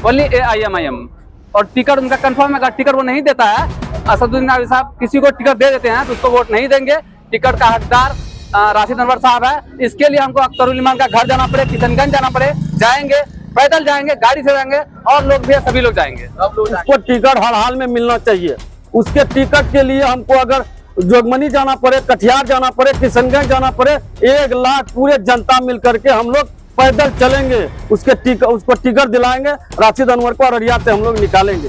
Only AIM और ticket उनका confirm है। अगर टिकट वो नहीं देता है, असदुद्दीन नकवी साहब किसी को टिकट दे देते हैं तो उसको वोट नहीं देंगे। टिकट का हकदार राशिद अनवर साहब है। इसके लिए हमको अख्तरुल इमान का घर जाना पड़े, किशनगंज जाना पड़े, जाएंगे, पैदल जाएंगे, गाड़ी से जाएंगे, और लोग भी सभी लोग जाएंगे। उसको टिकट हर हाल में मिलना चाहिए। उसके टिकट के लिए हमको अगर जोगबनी जाना पड़े, कटिहार जाना पड़े, किशनगंज जाना पड़े, 1 लाख पूरे जनता मिल करके हम लोग पैदल चलेंगे, उसको टिकट दिलाएंगे, राशिद अनवर को अररिया से हम लोग निकालेंगे।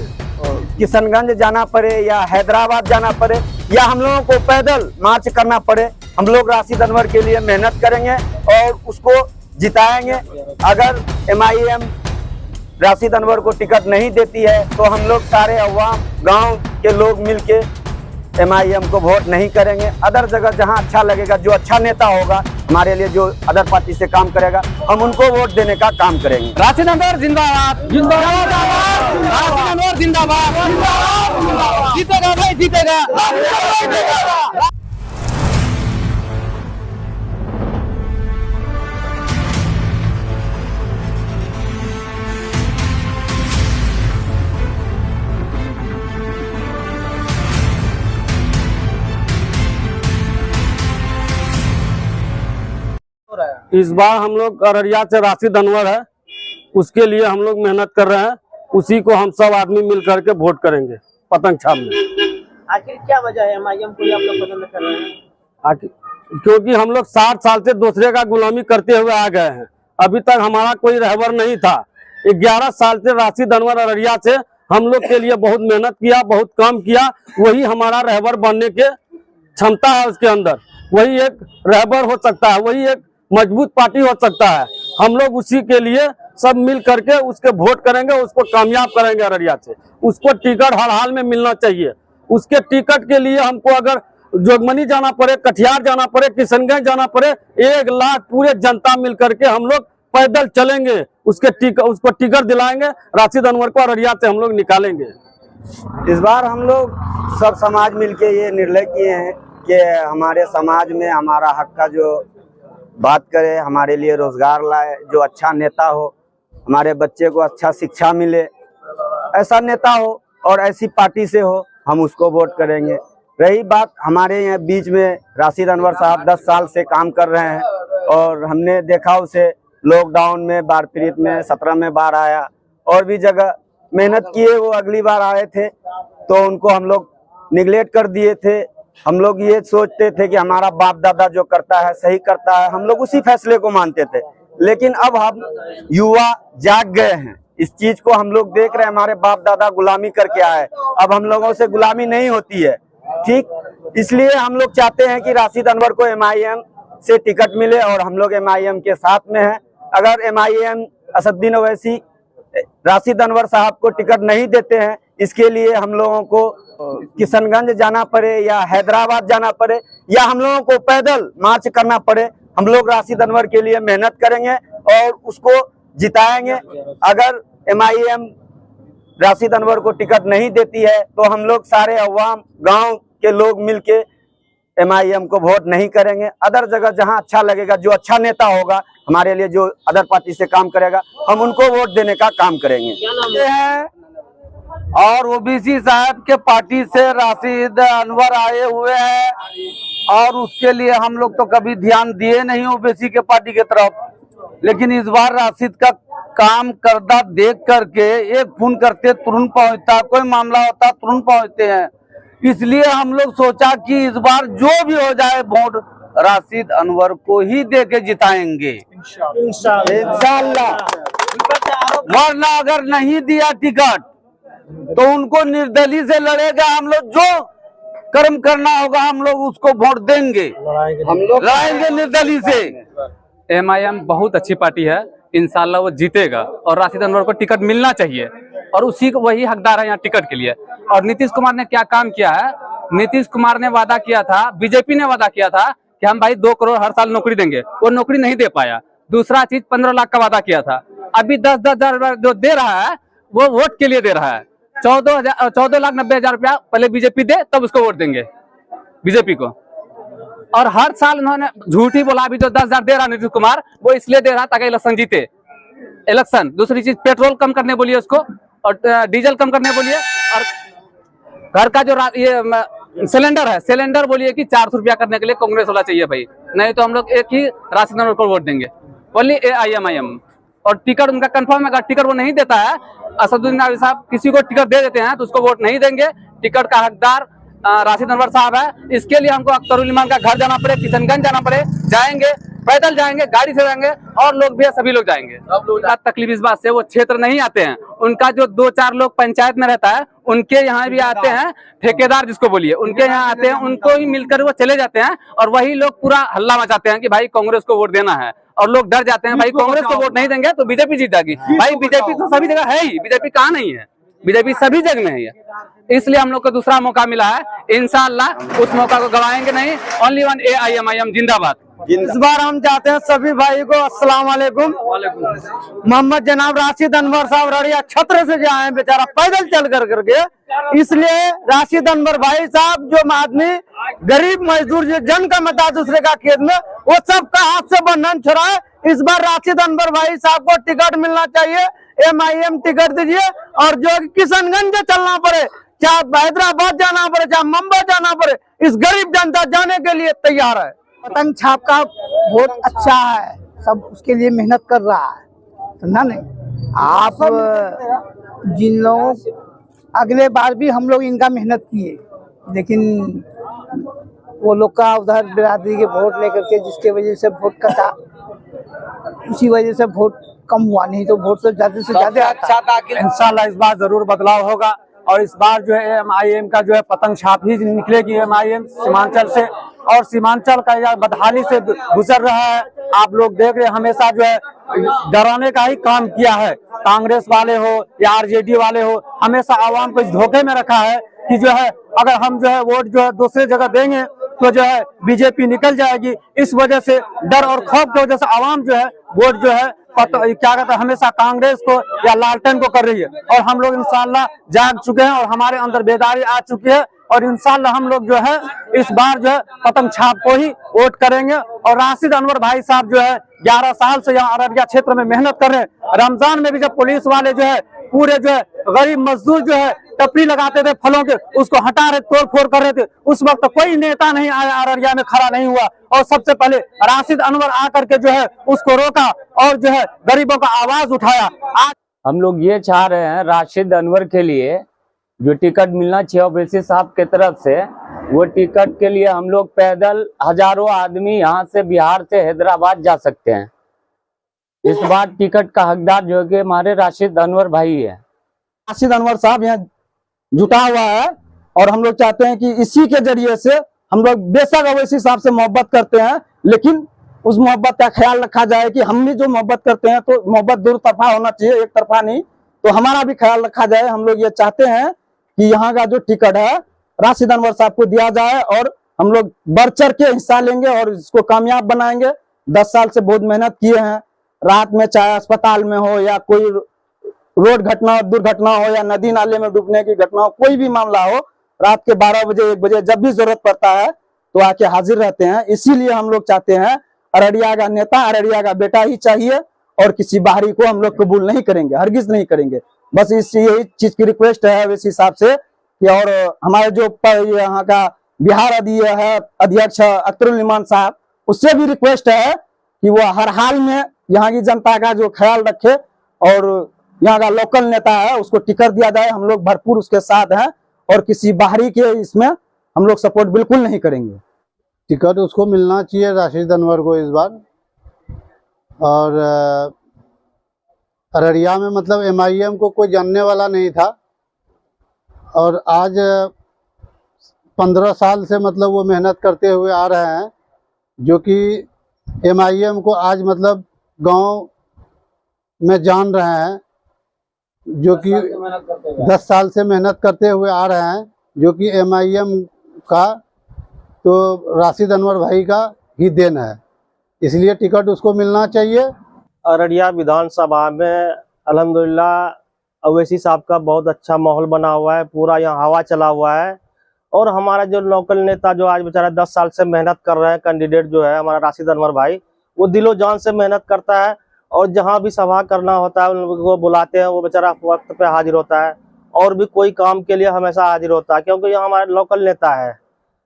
किशनगंज जाना पड़े या हैदराबाद जाना पड़े या हम लोगों को पैदल मार्च करना पड़े, हम लोग राशिद अनवर के लिए मेहनत करेंगे और उसको जिताएंगे। अगर MIM राशिद अनवर को टिकट नहीं देती है तो हम लोग सारे अवाम गांव के लोग मिलके MIM को वोट नहीं करेंगे। अदर जगह जहां अच्छा लगेगा, जो अच्छा नेता होगा हमारे लिए, जो अदर पार्टी से काम करेगा, हम उनको वोट देने का काम करेंगे। राशिद अनवर जिंदाबाद, जिंदाबाद, राशिद अनवर जिंदाबाद, जीतेगा भाई, जीतेगा। इस बार हम लोग अररिया से राशिद अनवर है, उसके लिए हम लोग मेहनत कर रहे हैं। उसी को हम सब आदमी मिल करके वोट करेंगे पतंग छाप में। आखिर क्या वजह है MIM को आप लोग पसंद कर रहे हैं? क्योंकि हम लोग 60 साल से दूसरे का गुलामी करते हुए आ गए हैं। अभी तक हमारा कोई रहबर नहीं था। 11 साल से राशिद अनवर अररिया से हम लोग के लिए बहुत मेहनत किया, बहुत काम किया। वही हमारा रहबर बनने के क्षमता है उसके अंदर। वही एक रहबर हो सकता है, वही एक मजबूत पार्टी हो सकता है। हम लोग उसी के लिए सब मिल करके उसके वोट करेंगे, उसको कामयाब करेंगे अररिया से। उसको टिकट हर हाल में मिलना चाहिए। उसके टिकट के लिए हमको अगर जोगबनी जाना पड़े, कटिहार जाना पड़े, किशनगंज जाना पड़े, 1 लाख पूरे जनता मिल करके हम लोग पैदल चलेंगे, उसको टिकट दिलाएंगे, राशिद अनवर को अररिया से हम लोग निकालेंगे। इस बार हम लोग सब समाज मिलके ये निर्णय किए हैं कि हमारे समाज में हमारा हक का जो बात करे, हमारे लिए रोजगार लाए, जो अच्छा नेता हो, हमारे बच्चे को अच्छा शिक्षा मिले, ऐसा नेता हो और ऐसी पार्टी से हो, हम उसको वोट करेंगे। रही बात हमारे यहाँ बीच में राशिद अनवर साहब 10 साल से काम कर रहे हैं और हमने देखा उसे लॉकडाउन में, बाढ़ पीड़ित में, 17 में बाढ़ आया और भी जगह मेहनत किए। वो अगली बार आए थे तो उनको हम लोग निगलेक्ट कर दिए थे। हम लोग ये सोचते थे कि हमारा बाप दादा जो करता है सही करता है, हम लोग उसी फैसले को मानते थे। लेकिन अब हम युवा जाग गए हैं, इस चीज को हम लोग देख रहे हैं। हमारे बाप दादा गुलामी करके आए, अब हम लोगों से गुलामी नहीं होती है, ठीक। इसलिए हम लोग चाहते हैं कि राशिद अनवर को MIM से टिकट मिले और हम लोग MIM के साथ में हैं। अगर MIM असदुद्दीन ओवैसी राशिद अनवर साहब को टिकट नहीं देते हैं, इसके लिए हम लोगों को किशनगंज जाना पड़े या हैदराबाद जाना पड़े या हम लोगों को पैदल मार्च करना पड़े, हम लोग राशिद अनवर के लिए मेहनत करेंगे और उसको जिताएंगे। अगर MIM राशिद अनवर को टिकट नहीं देती है तो हम लोग सारे अवाम गांव के लोग मिलके MIM को वोट नहीं करेंगे। अदर जगह जहां अच्छा लगेगा, जो अच्छा नेता होगा हमारे लिए, जो अदर पार्टी से काम करेगा, हम उनको वोट देने का काम करेंगे। और OBC साहब के पार्टी से राशिद अनवर आए हुए हैं और उसके लिए हम लोग तो कभी ध्यान दिए नहीं OBC के पार्टी के तरफ। लेकिन इस बार राशिद का काम करदा देख करके, एक फोन करते तुरंत पहुंचता, कोई मामला होता तुरंत पहुंचते हैं। इसलिए हम लोग सोचा कि इस बार जो भी हो जाए वोट राशिद अनवर को ही दे के जिताएंगे इंशाल्लाह। वरना अगर नहीं दिया टिकट तो उनको निर्दलीय से लड़ेगा। हम लोग जो कर्म करना होगा हम लोग उसको वोट देंगे, हम लोग लड़ाएंगे निर्दलीय से। MIM बहुत अच्छी पार्टी है, इंशाल्लाह वो जीतेगा और राशिद अनवर को टिकट मिलना चाहिए और उसी को वही हकदार है यहाँ टिकट के लिए। और नीतीश कुमार ने क्या काम किया है, नीतीश कुमार ने वादा किया था, बीजेपी ने वादा किया था कि हम भाई 2 करोड़ हर साल नौकरी देंगे, वो नौकरी नहीं दे पाया। दूसरा चीज 15 लाख का वादा किया था, अभी 10-10 हजार जो दे रहा है वो वोट के लिए दे रहा है। 14,90,000 रुपया पहले बीजेपी दे तब उसको वोट देंगे बीजेपी को। और हर साल उन्होंने झूठी बोला, अभी जो 10,000 दे रहा नीतीश कुमार वो इसलिए दे रहा ताकि इलेक्शन जीते। इलेक्शन, दूसरी चीज पेट्रोल कम करने बोलिए उसको, और डीजल कम करने बोलिए, और घर का जो ये सिलेंडर है, सिलेंडर बोलिए कि 400 रुपया करने के लिए कांग्रेस वाला चाहिए भाई, नहीं तो हम लोग एक ही राशिद अनवर को वोट देंगे, ओनली AIMIM। और टिकट उनका कंफर्म है, अगर टिकट वो नहीं देता है, असदुद्दीन नकवी साहब किसी को टिकट दे देते हैं तो उसको वोट नहीं देंगे। टिकट का हकदार राशिद अनवर साहब है। इसके लिए हमको अख्तरुल इमान का घर जाना पड़े, किशनगंज जाना पड़े, जाएंगे, पैदल जाएंगे, गाड़ी से जाएंगे, और लोग भी है, सभी लोग जाएंगे। तकलीफ इस बात से वो क्षेत्र नहीं आते हैं, उनका जो 2-4 लोग पंचायत में रहता है उनके यहाँ भी आते हैं, ठेकेदार जिसको बोलिए, उनके यहाँ आते हैं, उनको ही मिलकर वो चले जाते हैं, और वही लोग पूरा हल्ला मचाते हैं कि भाई कांग्रेस को वोट देना है, और लोग डर जाते हैं भाई कांग्रेस को वोट नहीं देंगे तो बीजेपी जीत जाएगी। भाई बीजेपी तो सभी जगह है ही, बीजेपी कहाँ नहीं है, बीजेपी सभी जगह में है। इसलिए हम लोग को दूसरा मौका मिला है, इंशाअल्लाह उस मौका को गवाएंगे नहीं। ओनली वन AIMIM जिंदाबाद। इस बार हम चाहते हैं सभी भाई को अस्सलाम वालेकुम। मोहम्मद जनाब राशिद अनवर साहब रड़िया छत्र से जाए बेचारा पैदल चल करके, इसलिए राशिद अनवर भाई साहब जो आदमी गरीब मजदूर जो जन का मता दूसरे का खेत में, वो सबका हाथ से बंधन छुड़ाए। इस बार राशिद अनवर भाई साहब को टिकट मिलना चाहिए, MIM टिकट दीजिए, और जो किशनगंज चलना पड़े, चाहे हैदराबाद जाना पड़े, चाहे मुंबई जाना पड़े, इस गरीब जनता जाने के लिए तैयार है। पतंग छाप का बहुत अच्छा है, सब उसके लिए मेहनत कर रहा है, समझा नहीं आप। जिन लोगों अगले बार भी हम लोग इनका मेहनत किए, लेकिन वो लोग का उधर बिरादरी के वोट लेकर के जिसके वजह से वोट कटा, उसी वजह से वोट कम हुआ, नहीं तो वोट से ज्यादा आता। इंशाल्लाह इस बार जरूर बदलाव होगा, और इस बार जो है MIM का जो है पतंग छाप ही निकलेगी। MIM सीमांचल से, और सीमांचल का यह बदहाली से गुजर रहा है। आप लोग देख रहे हैं, हमेशा जो है डराने का ही काम किया है, कांग्रेस वाले हो या RJD वाले हो, हमेशा आवाम को इस धोखे में रखा है कि जो है अगर हम जो है वोट जो है दूसरे जगह देंगे तो जो है बीजेपी निकल जाएगी। इस वजह से डर और खौफ की वजह से आवाम जो है वोट जो है क्या कहते हैं हमेशा कांग्रेस को या लालटेन को कर रही है, और हम लोग इंशाल्लाह जाग चुके हैं और हमारे अंदर बेदारी आ चुकी है, और इंशाल्लाह हम लोग जो है इस बार जो है पतंग छाप को ही वोट करेंगे। और राशिद अनवर भाई साहब जो है 11 साल से यहाँ अररिया क्षेत्र में मेहनत कर रहे हैं। रमजान में भी जब पुलिस वाले जो है पूरे जो है गरीब मजदूर जो है टपरी लगाते थे फलों के, उसको हटा रहे, तोड़ फोड़ कर रहे थे, उस वक्त कोई नेता नहीं आया, अररिया में खड़ा नहीं हुआ, और सबसे पहले राशिद अनवर आकर के जो है उसको रोका और जो है गरीबों का आवाज उठाया। आज हम लोग ये चाह रहे हैं राशिद अनवर के लिए जो टिकट मिलना चाहिए ओवैसी साहब के तरफ से, वो टिकट के लिए हम लोग पैदल हजारों आदमी यहाँ से बिहार से हैदराबाद जा सकते हैं। इस बार टिकट का हकदार जो है कि हमारे राशिद अनवर भाई है। राशिद अनवर साहब यहाँ जुटा हुआ है, और हम लोग चाहते हैं कि इसी के जरिए से हम लोग बेशक ओवैसी साहब से मोहब्बत करते हैं, लेकिन उस मोहब्बत का ख्याल रखा जाए कि हम भी जो मोहब्बत करते हैं तो मोहब्बत दो तरफा होना चाहिए, एक तरफा नहीं। तो हमारा भी ख्याल रखा जाए। हम लोग ये चाहते हैं कि यहाँ का जो टिकट है राशिद अनवर साहब को दिया जाए, और हम लोग बढ़ चढ़ के हिस्सा लेंगे और इसको कामयाब बनाएंगे। 10 साल से बहुत मेहनत किए हैं, रात में चाहे अस्पताल में हो या कोई रोड घटना दुर्घटना हो या नदी नाले में डूबने की घटना हो, कोई भी मामला हो, रात के 12 बजे 1 बजे जब भी जरूरत पड़ता है तो आके हाजिर रहते हैं। इसीलिए हम लोग चाहते हैं अररिया का नेता, अररिया का बेटा ही चाहिए, और किसी बाहरी को हम लोग कबूल नहीं करेंगे, हरगिज नहीं करेंगे। बस यही चीज की रिक्वेस्ट है इस हिसाब से कि, और हमारे जो यहाँ का बिहार अध्यक्ष अख्तरुल इमान साहब, उससे भी रिक्वेस्ट है कि वो हर हाल में यहाँ की जनता का जो ख्याल रखे, और यहाँ का लोकल नेता है उसको टिकट दिया जाए। हम लोग भरपूर उसके साथ हैं, और किसी बाहरी के इसमें हम लोग सपोर्ट बिल्कुल नहीं करेंगे। टिकट उसको मिलना चाहिए राशिद अनवर को इस बार। और अररिया में मतलब MIM को कोई जानने वाला नहीं था, और आज 15 साल से मतलब वो मेहनत करते हुए आ रहे हैं, जो कि MIM को आज मतलब गांव में जान रहे हैं, जो कि 10 साल से मेहनत करते हुए आ रहे हैं, जो कि MIM का तो राशिद अनवर भाई का ही देन है, इसलिए टिकट उसको मिलना चाहिए। अररिया विधानसभा में अल्हम्दुलिल्लाह ओवैसी साहब का बहुत अच्छा माहौल बना हुआ है, पूरा यहाँ हवा चला हुआ है। और हमारा जो लोकल नेता जो आज बेचारा 10 साल से मेहनत कर रहे हैं, कैंडिडेट जो है हमारा राशिद अनवर भाई, वो दिलो जान से मेहनत करता है, और जहाँ भी सभा करना होता है उन लोगों को बुलाते हैं, वो बेचारा वक्त पे हाजिर होता है। और भी कोई काम के लिए हमेशा हाजिर होता है, क्योंकि ये हमारे लोकल नेता है।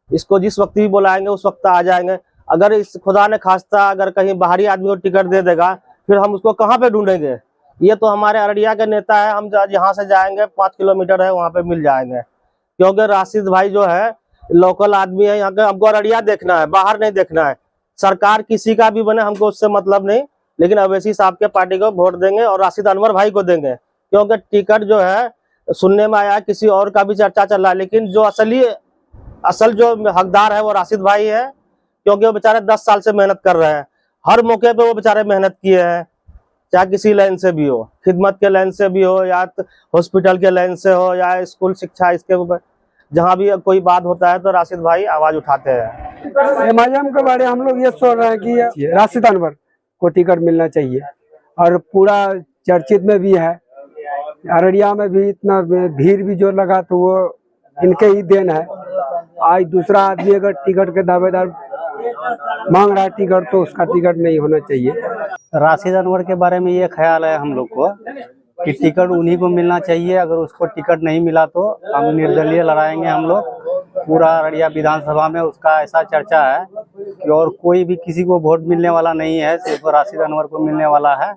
इसको जिस वक्त भी बुलाएंगे उस वक्त आ जाएंगे। अगर इस खुदा ने खास्ता अगर कहीं बाहरी आदमी को टिकट दे देगा, फिर हम उसको कहाँ पे ढूंढेंगे? ये तो हमारे अररिया के नेता है, हम यहाँ से जाएंगे 5 किलोमीटर है, वहाँ पे मिल जाएंगे। क्योंकि राशिद भाई जो है लोकल आदमी है, यहाँ के हमको अररिया देखना है, बाहर नहीं देखना है। सरकार किसी का भी बने हमको उससे मतलब नहीं, लेकिन अवैसी साहब के पार्टी को वोट देंगे और राशिद अनवर भाई को देंगे। क्योंकि टिकट जो है सुनने में आया किसी और का भी चर्चा चल रहा है, लेकिन जो असल जो हकदार है वो राशिद भाई है। क्योंकि वो बेचारे 10 साल से मेहनत कर रहे हैं, हर मौके पे वो बेचारे मेहनत किए हैं, चाहे किसी लाइन से भी हो, खिदमत के लाइन से भी हो, या हॉस्पिटल के लाइन से हो, या स्कूल शिक्षा, इसके ऊपर जहाँ भी कोई बात होता है तो राशिद भाई आवाज उठाते हैं। एमआईएम के बारे हम लोग ये सोच रहे हैं कि राशिद अनवर को टिकट मिलना चाहिए, और पूरा चर्चित में भी है, अररिया में भी इतना भीड़ भी जो लगा तो वो इनके ही देन है। आज दूसरा आदमी अगर टिकट के दावेदार मांग रहा है टिकट, तो उसका टिकट नहीं होना चाहिए। राशिद अनवर के बारे में ये ख्याल है हम लोग को कि टिकट उन्हीं को मिलना चाहिए। अगर उसको टिकट नहीं मिला तो हम निर्दलीय लड़ाएंगे। हम लोग पूरा अररिया विधानसभा में उसका ऐसा चर्चा है कि और कोई भी किसी को वोट मिलने वाला नहीं है, सिर्फ राशिद अनवर को मिलने वाला है।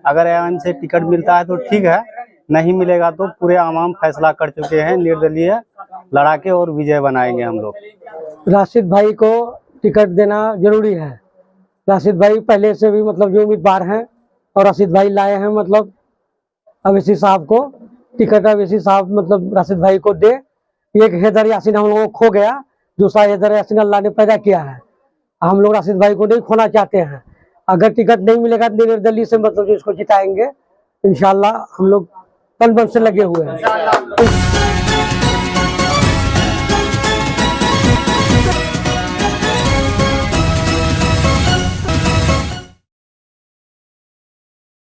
अगर एम से टिकट मिलता है तो ठीक है, नहीं मिलेगा तो पूरे आवाम फैसला कर चुके हैं, निर्दलीय लड़ा के और विजय बनाएंगे हम लोग। राशिद भाई को टिकट देना जरूरी है। राशिद भाई पहले से भी मतलब जो उम्मीदवार हैं, और राशिद भाई लाए हैं मतलब अवैसी साहब को टिकट, अवैसी साहब मतलब राशिद भाई को दे। एक हैदर यासीन हम लोगों को खो गया, दूसरा हैदर यासीन अल्लाह ने पैदा किया है। हम लोग राशिद भाई को नहीं खोना चाहते हैं। अगर टिकट नहीं मिलेगा तो निर्दलीय से मतलब जो इसको जिताएंगे इंशाल्लाह। हम लोग तन मन से लगे हुए हैं।